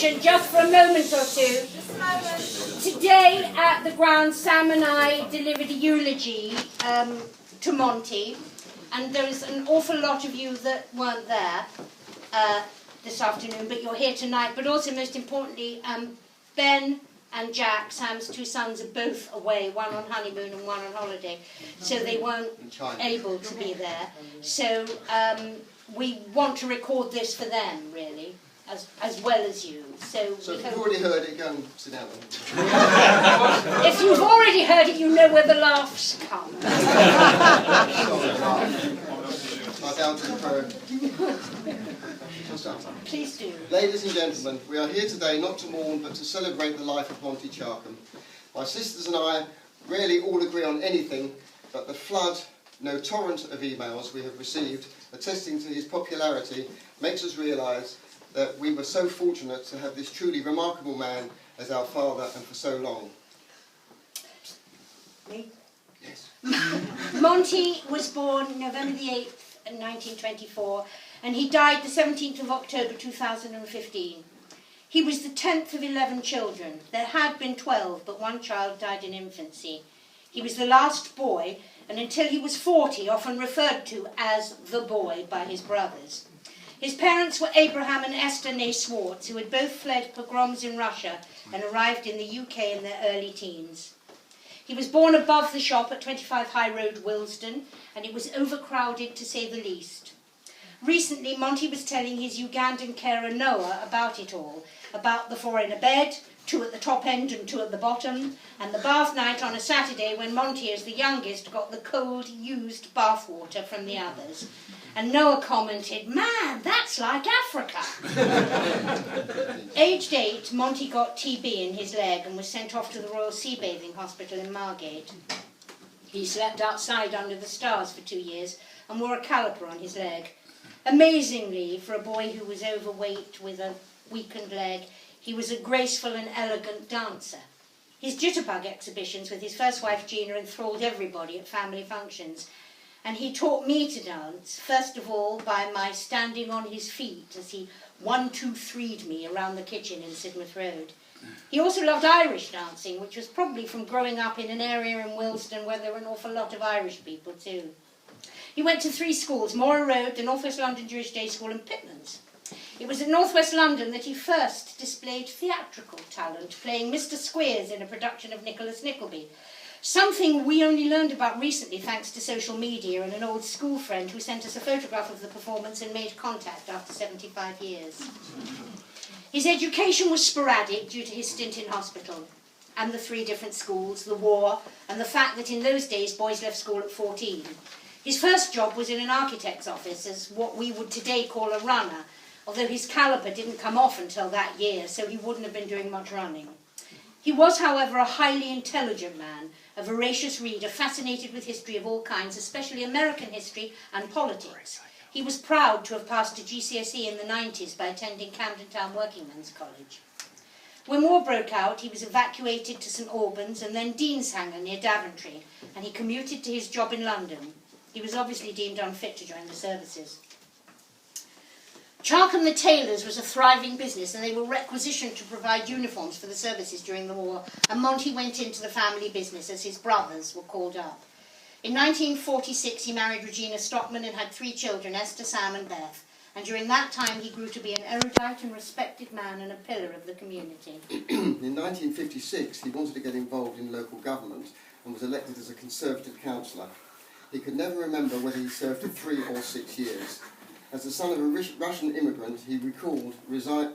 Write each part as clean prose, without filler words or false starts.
attention just for a moment or two. Today at the ground, Sam and I delivered a eulogy to Monty, and there is an awful lot of you that weren't there this afternoon, but you're here tonight. But also, most importantly, Ben and Jack, Sam's two sons, are both away, one on honeymoon and one on holiday, so they weren't able to be there. So we want to record this for them, really, as well as you. So if you've already heard it, go and sit down. If you've already heard it, you know where the laughs come. Down to the pro. Please do. Ladies and gentlemen, we are here today not to mourn but to celebrate the life of Monty Charkham. My sisters and I rarely all agree on anything, but the torrent of emails we have received attesting to his popularity makes us realise that we were so fortunate to have this truly remarkable man as our father and for so long. Me? Yes. Monty was born November the 8th, 1924, and he died the 17th of October 2015. He was the 10th of 11 children. There had been 12, but one child died in infancy. He was the last boy, and until he was 40, often referred to as the boy by his brothers. His parents were Abraham and Esther née Swartz, who had both fled pogroms in Russia and arrived in the UK in their early teens. He was born above the shop at 25 High Road, Willesden, and it was overcrowded to say the least. Recently, Monty was telling his Ugandan carer Noah about it all, about the four in a bed, 2 at the top end and 2 at the bottom, and the bath night on a Saturday when Monty, as the youngest, got the cold, used bath water from the others. And Noah commented, "Man, that's like Africa." Aged 8, Monty got TB in his leg and was sent off to the Royal Sea Bathing Hospital in Margate. He slept outside under the stars for 2 years and wore a caliper on his leg. Amazingly, for a boy who was overweight with a weakened leg, he was a graceful and elegant dancer. His jitterbug exhibitions with his first wife Gina enthralled everybody at family functions. And he taught me to dance, first of all by my standing on his feet as he 1-2-3'd me around the kitchen in Sidmouth Road. He also loved Irish dancing, which was probably from growing up in an area in Willesden where there were an awful lot of Irish people too. He went to 3 schools, Mora Road, the North West London Jewish Day School and Pitman's. It was at North West London that he first displayed theatrical talent, playing Mr. Squeers in a production of Nicholas Nickleby. Something we only learned about recently thanks to social media and an old school friend who sent us a photograph of the performance and made contact after 75 years. His education was sporadic due to his stint in hospital and the 3 different schools, the war, and the fact that in those days boys left school at 14. His first job was in an architect's office as what we would today call a runner, although his caliper didn't come off until that year, so he wouldn't have been doing much running. He was, however, a highly intelligent man, a voracious reader, fascinated with history of all kinds, especially American history and politics. He was proud to have passed a GCSE in the 90s by attending Camden Town Working Men's College. When war broke out, he was evacuated to St Albans and then Deanshanger near Daventry, and he commuted to his job in London. He was obviously deemed unfit to join the services. Charkham the Tailors was a thriving business, and they were requisitioned to provide uniforms for the services during the war, and Monty went into the family business as his brothers were called up. In 1946 he married Regina Stockman and had 3 children, Esther, Sam and Beth, and during that time he grew to be an erudite and respected man and a pillar of the community. In 1956 he wanted to get involved in local government and was elected as a Conservative councillor. He could never remember whether he served for 3 or 6 years. As the son of a Russian immigrant, he recalled resigning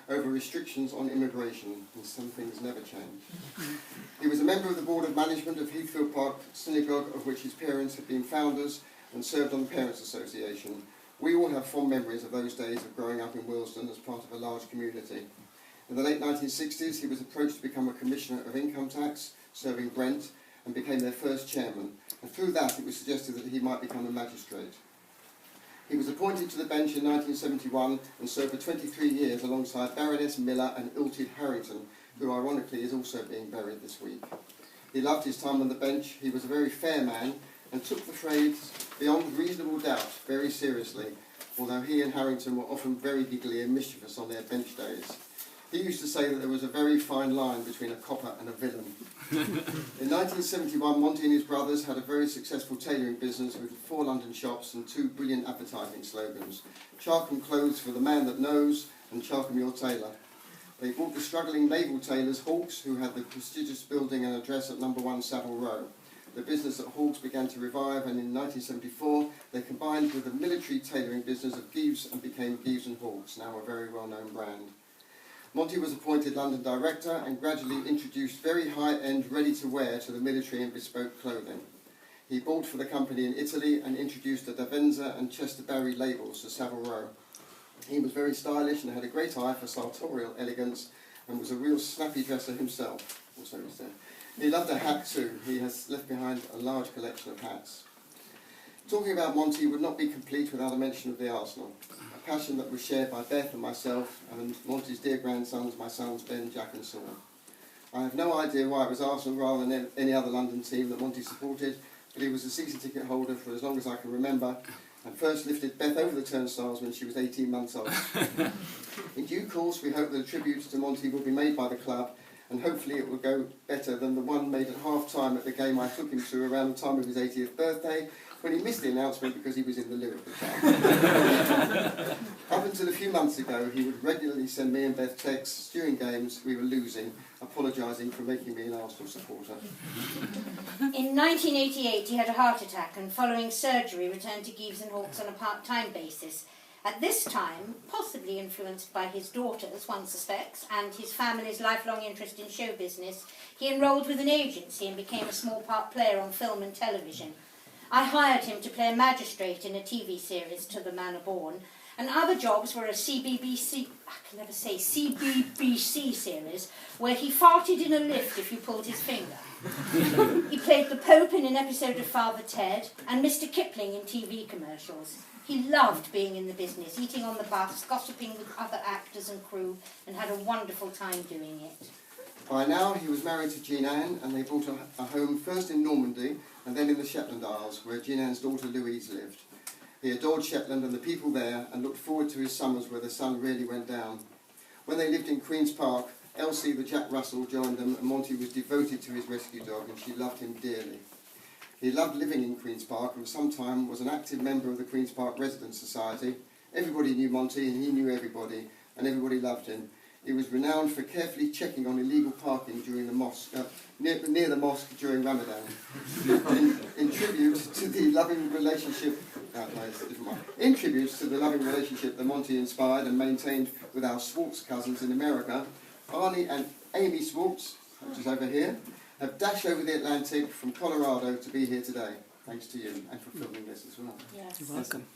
over restrictions on immigration, and some things never change. He was a member of the Board of Management of Heathfield Park Synagogue, of which his parents had been founders, and served on the Parents' Association. We all have fond memories of those days of growing up in Willesden as part of a large community. In the late 1960s, he was approached to become a Commissioner of Income Tax, serving Brent, and became their first chairman. And through that, it was suggested that he might become a magistrate. He was appointed to the bench in 1971 and served for 23 years alongside Baroness Miller and Illtyd Harrington, who ironically is also being buried this week. He loved his time on the bench, he was a very fair man, and took the phrase "beyond reasonable doubt" very seriously, although he and Harrington were often very giggly and mischievous on their bench days. He used to say that there was a very fine line between a copper and a villain. In 1971, Monty and his brothers had a very successful tailoring business with 4 London shops and 2 brilliant advertising slogans: Charkham Clothes for the Man That Knows and Charkham Your Tailor. They bought the struggling naval tailors Hawkes, who had the prestigious building and address at number 1 Savile Row. The business at Hawkes began to revive, and in 1974 they combined with the military tailoring business of Gives and became Gives and Hawkes, now a very well-known brand. Monty was appointed London director and gradually introduced very high-end ready-to-wear to the military and bespoke clothing. He bought for the company in Italy and introduced the Davenza and Chester Barry labels to Savile Row. He was very stylish and had a great eye for sartorial elegance and was a real snappy dresser himself, also he said. He loved a hat too. He has left behind a large collection of hats. Talking about Monty would not be complete without a mention of the Arsenal, a passion that was shared by Beth and myself and Monty's dear grandsons, my sons Ben, Jack and Saul. I have no idea why it was Arsenal rather than any other London team that Monty supported, but he was a season ticket holder for as long as I can remember, and first lifted Beth over the turnstiles when she was 18 months old. In due course, we hope that a tribute to Monty will be made by the club, and hopefully it will go better than the one made at half-time at the game I took him to around the time of his 80th birthday, when he missed the announcement because he was in the Liverpool club. Up until a few months ago, he would regularly send me and Beth texts during games we were losing, apologising for making me an Arsenal supporter. In 1988 he had a heart attack and following surgery returned to Gives and Hawkes on a part-time basis. At this time, possibly influenced by his daughters, one suspects, and his family's lifelong interest in show business, he enrolled with an agency and became a small part player on film and television. I hired him to play a magistrate in a TV series, To the Manor Born, and other jobs were a CBBC series where he farted in a lift if you pulled his finger. He played the Pope in an episode of Father Ted and Mr. Kipling in TV commercials. He loved being in the business, eating on the bus, gossiping with other actors and crew, and had a wonderful time doing it. By now he was married to Jean Anne, and they bought a home first in Normandy and then in the Shetland Isles, where Jean Anne's daughter Louise lived. He adored Shetland and the people there and looked forward to his summers where the sun really went down. When they lived in Queen's Park, Elsie the Jack Russell joined them, and Monty was devoted to his rescue dog, and she loved him dearly. He loved living in Queen's Park and for some time was an active member of the Queen's Park Residents Society. Everybody knew Monty and he knew everybody, and everybody loved him. He was renowned for carefully checking on illegal parking during the mosque, near the mosque during Ramadan. In tribute to the loving relationship that Monty inspired and maintained with our Swartz cousins in America, Arnie and Amy Swartz, which is over here, have dashed over the Atlantic from Colorado to be here today. Thanks to you and for filming this as well. Yes. You're welcome.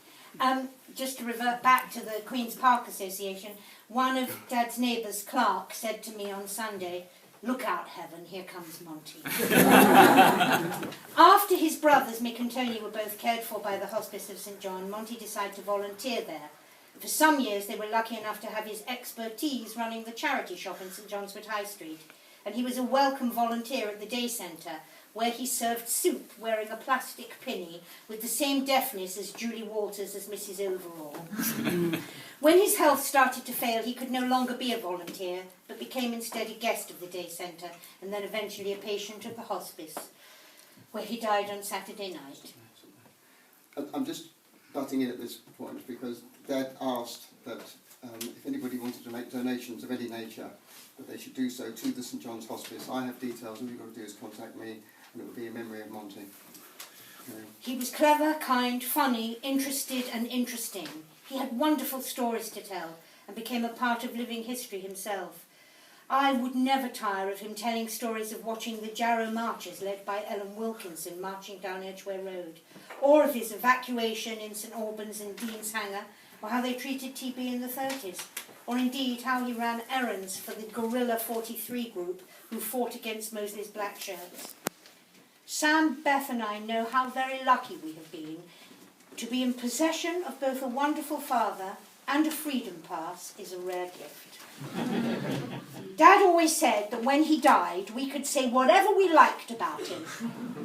Just to revert back to the Queen's Park Association, one of Dad's neighbours, Clark, said to me on Sunday, "Look out, Heaven, here comes Monty." After his brothers, Mick and Tony, were both cared for by the Hospice of St John, Monty decided to volunteer there. For some years, they were lucky enough to have his expertise running the charity shop in St John's Wood High Street, and he was a welcome volunteer at the day centre, where he served soup wearing a plastic pinny with the same deafness as Julie Walters as Mrs. Overall. When his health started to fail, he could no longer be a volunteer, but became instead a guest of the day centre, and then eventually a patient at the hospice, where he died on Saturday night. I'm just butting in at this point because Dad asked that if anybody wanted to make donations of any nature, that they should do so to the St John's Hospice. I have details, all you've got to do is contact me, and it will be in memory of Monty. He was clever, kind, funny, interested and interesting. He had wonderful stories to tell and became a part of living history himself. I would never tire of him telling stories of watching the Jarrow marches led by Ellen Wilkinson marching down Edgware Road, or of his evacuation in St Albans and Dean's Hanger, or how they treated TB in the 30s, or indeed how he ran errands for the Guerrilla 43 group who fought against Mosley's black shirts. Sam, Beth and I know how very lucky we have been to be in possession of both a wonderful father and a freedom pass is a rare gift. Dad always said that when he died, we could say whatever we liked about him,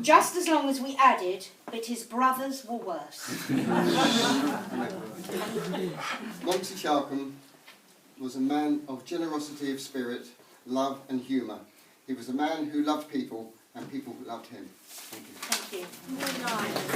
just as long as we added, but his brothers were worse. Monty Charkham was a man of generosity of spirit, love and humour. He was a man who loved people and people loved him. Thank you. Thank you.